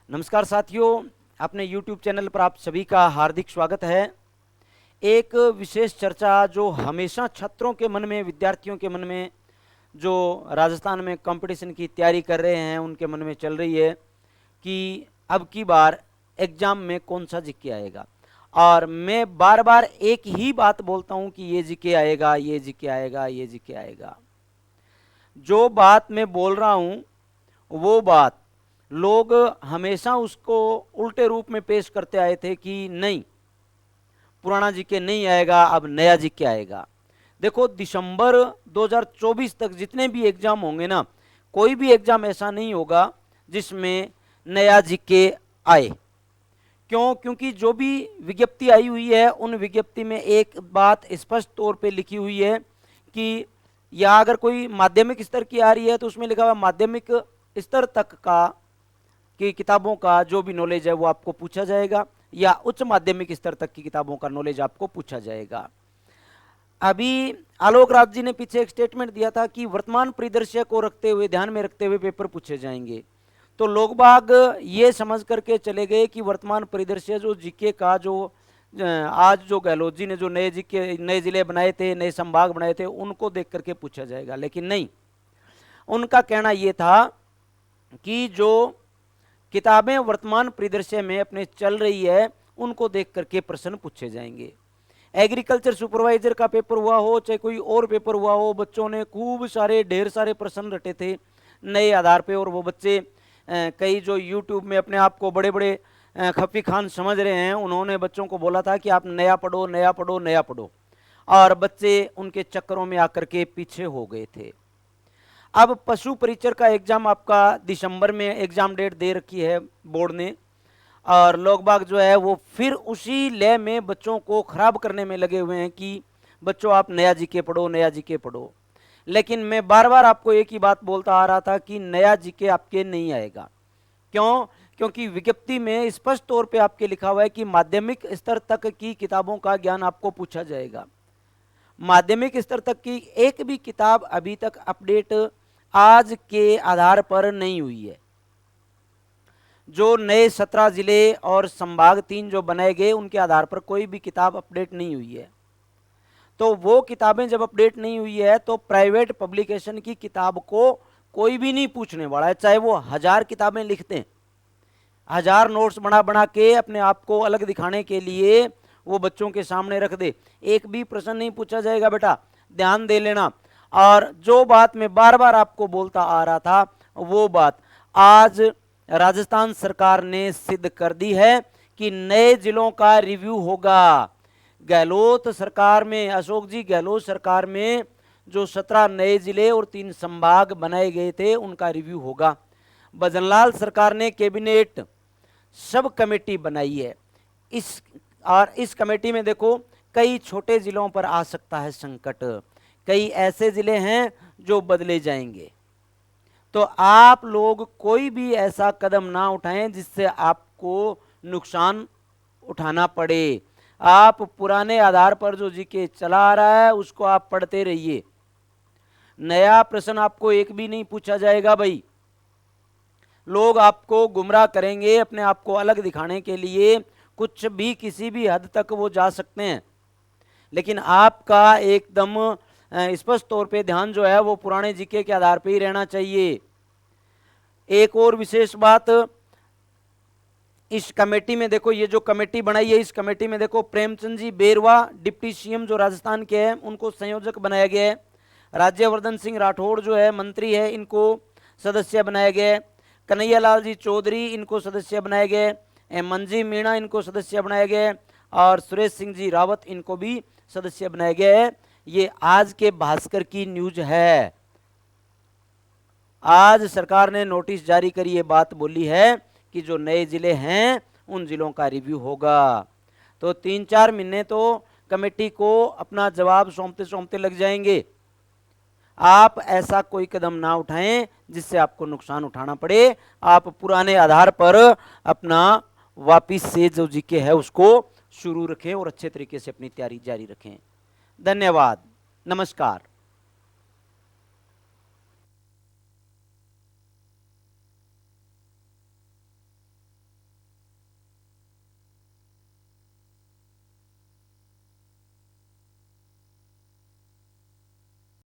नमस्कार साथियों, अपने YouTube चैनल पर आप सभी का हार्दिक स्वागत है। एक विशेष चर्चा जो हमेशा छात्रों के मन में, विद्यार्थियों के मन में, जो राजस्थान में कंपटीशन की तैयारी कर रहे हैं उनके मन में चल रही है कि अब की बार एग्जाम में कौन सा जीके आएगा। और मैं बार बार एक ही बात बोलता हूं कि ये जीके आएगा, ये जीके आएगा, ये जीके आएगा। जो बात मैं बोल रहा हूं वो बात लोग हमेशा उसको उल्टे रूप में पेश करते आए थे कि नहीं, पुराना जीके नहीं आएगा, अब नया जीके आएगा। देखो, दिसंबर 2024 तक जितने भी एग्जाम होंगे ना, कोई भी एग्जाम ऐसा नहीं होगा जिसमें नया जीके आए। क्यों? क्योंकि जो भी विज्ञप्ति आई हुई है उन विज्ञप्ति में एक बात स्पष्ट तौर पे लिखी हुई है कि या अगर कोई माध्यमिक स्तर की आ रही है तो उसमें लिखा हुआ माध्यमिक स्तर तक का की किताबों का जो भी नॉलेज है वो आपको पूछा जाएगा, या उच्च माध्यमिक स्तर तक की किताबों का नॉलेज आपको पूछा जाएगा। अभी आलोक राज जी ने पीछे एक स्टेटमेंट दिया था कि वर्तमान परिदृश्य को रखते हुए, ध्यान में रखते हुए पेपर पूछे जाएंगे। तो लोग बाग ये समझ करके चले गए कि वर्तमान परिदृश्य जो जीके का जो आज जो गहलोत जी ने जो नए जीके, नए जिले बनाए थे, नए संभाग बनाए थे, उनको देख करके पूछा जाएगा। लेकिन नहीं, उनका कहना यह था कि जो किताबें वर्तमान परिदृश्य में अपने चल रही है उनको देख करके प्रश्न पूछे जाएंगे। एग्रीकल्चर सुपरवाइजर का पेपर हुआ हो, चाहे कोई और पेपर हुआ हो, बच्चों ने खूब सारे, ढेर सारे प्रश्न रटे थे नए आधार पे, और वो बच्चे कई जो यूट्यूब में अपने आप को बड़े बड़े खफी खान समझ रहे हैं, उन्होंने बच्चों को बोला था कि आप नया पढ़ो, नया पढ़ो, नया पढ़ो, और बच्चे उनके चक्करों में आकर के पीछे हो गए थे। अब पशु परिचर का एग्जाम आपका दिसंबर में एग्जाम डेट दे रखी है बोर्ड ने, और लोग बाग जो है वो फिर उसी लय में बच्चों को खराब करने में लगे हुए हैं कि बच्चों आप नया जीके पढ़ो, नया जीके पढ़ो। लेकिन मैं बार बार आपको एक ही बात बोलता आ रहा था कि नया जीके आपके नहीं आएगा। क्यों? क्योंकि विज्ञप्ति में स्पष्ट तौर पे आपके लिखा हुआ है कि माध्यमिक स्तर तक की किताबों का ज्ञान आपको पूछा जाएगा। माध्यमिक स्तर तक की एक भी किताब अभी तक अपडेट आज के आधार पर नहीं हुई है। जो नए 17 जिले और संभाग 3 जो बनाए गए उनके आधार पर कोई भी किताब अपडेट नहीं हुई है। तो वो किताबें जब अपडेट नहीं हुई है तो प्राइवेट पब्लिकेशन की किताब को कोई भी नहीं पूछने वाला है, चाहे वो 1000 किताबें लिखते हैं, 1000 नोट्स बना बना के अपने आप को अलग दिखाने के लिए वो बच्चों के सामने रख दे, एक भी प्रश्न नहीं पूछा जाएगा। बेटा ध्यान दे लेना। और जो बात मैं बार बार आपको बोलता आ रहा था वो बात आज राजस्थान सरकार ने सिद्ध कर दी है कि नए जिलों का रिव्यू होगा। गहलोत सरकार में, अशोक जी गहलोत सरकार में जो 17 नए जिले और 3 संभाग बनाए गए थे उनका रिव्यू होगा। भजनलाल सरकार ने कैबिनेट सब कमेटी बनाई है इस कमेटी में देखो कई छोटे जिलों पर आ सकता है संकट, कई ऐसे जिले हैं जो बदले जाएंगे। तो आप लोग कोई भी ऐसा कदम ना उठाएं जिससे आपको नुकसान उठाना पड़े। आप पुराने आधार पर जो जीके चला आ रहा है उसको आप पढ़ते रहिए। नया प्रश्न आपको एक भी नहीं पूछा जाएगा भाई। लोग आपको गुमराह करेंगे, अपने आप को अलग दिखाने के लिए कुछ भी किसी भी हद तक वो जा सकते हैं, लेकिन आपका एकदम स्पष्ट तौर पे ध्यान जो है वो पुराने जीके के आधार पे ही रहना चाहिए। एक और विशेष बात, इस कमेटी में देखो, ये जो कमेटी बनाई है इस कमेटी में देखो प्रेमचंद जी बेरवा डिप्टी सीएम जो राजस्थान के हैं उनको संयोजक बनाया गया है। राज्यवर्धन सिंह राठौड़ जो है मंत्री है, इनको सदस्य बनाया गया है। कन्हैयालाल जी चौधरी इनको सदस्य बनाया गया है। मंजी मीणा इनको सदस्य बनाया गया है, और सुरेश सिंह जी रावत इनको भी सदस्य बनाया गया है। ये आज के भास्कर की न्यूज है। आज सरकार ने नोटिस जारी कर ये बात बोली है कि जो नए जिले हैं उन जिलों का रिव्यू होगा। तो 3-4 महीने तो कमेटी को अपना जवाब सौंपते सौंपते लग जाएंगे। आप ऐसा कोई कदम ना उठाएं जिससे आपको नुकसान उठाना पड़े। आप पुराने आधार पर अपना वापिस से जो जीके है उसको शुरू रखें और अच्छे तरीके से अपनी तैयारी जारी रखें। धन्यवाद, नमस्कार।